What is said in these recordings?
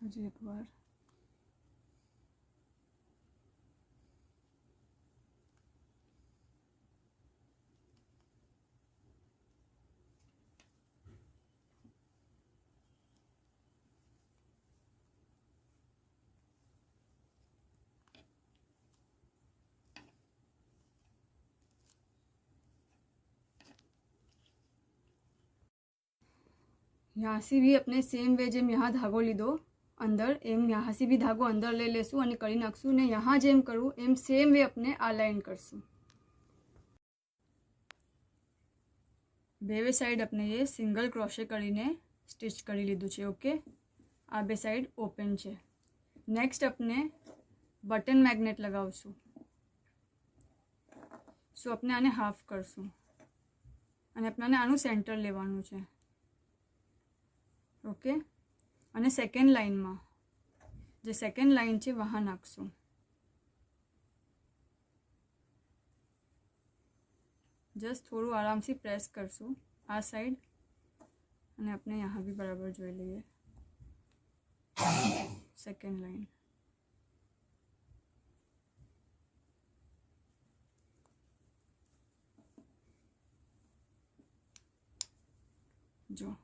हजी एक बार यहाँ से भी अपने सेम वे जेम यहाँ धागो लीधो अंदर एम यहाँ से भी धागो अंदर लई लेशुं अने करी नाखशुं ने यहाँ जेम करूँ एम सेम वे अपने आ लाइन करशुं। बेवे साइड अपने ये सिंगल क्रोशे करीने स्टिच करी लीधुं छे। ओके, आ बे साइड ओपन छे। नेक्स्ट अपने बटन मैग्नेट लगावशुं। सो अपने आने हाफ करशुं अने अपने आनुं सेंटर लेवानुं छे। ओके, अने सेकेंड लाइन में जो सेकेंड लाइन है वहाँ नाखशुं। जस्ट थोड़ू आराम से प्रेस करशुं आ साइड अने अपने यहाँ भी बराबर जोई लीए सेकेंड लाइन। जो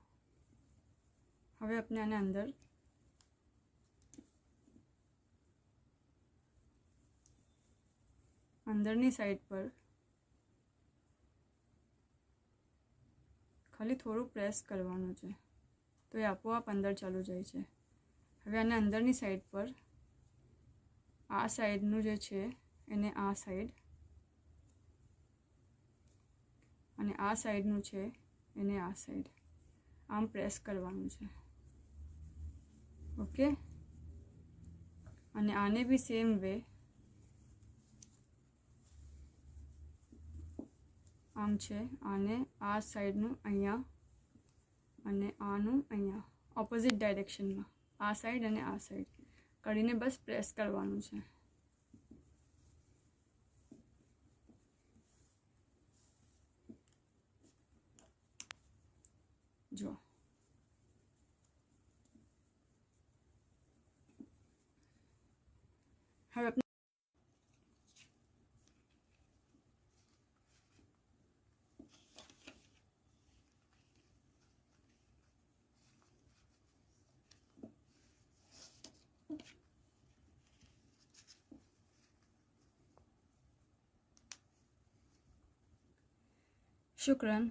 हवे अपने आने अंदर अंदरनी साइड पर खाली थोड़ू प्रेस करवानुं छे तो ये आपोआप अंदर चालू जाय छे। हवे आने अंदरनी साइड पर आ साइडनुं जे छे एने आ साइड अने आ साइडनुं छे एने आ साइड आम प्रेस करवानुं छे। ओके, अने आने भी सेम वे आम छे आने आ साइडनुं अहींया अने आनुं अहींया ऑपोजिट डायरेक्शन में आ साइड अने आ साइड करीने बस प्रेस करवानुं छे। जो हवे अपने शुक्रन।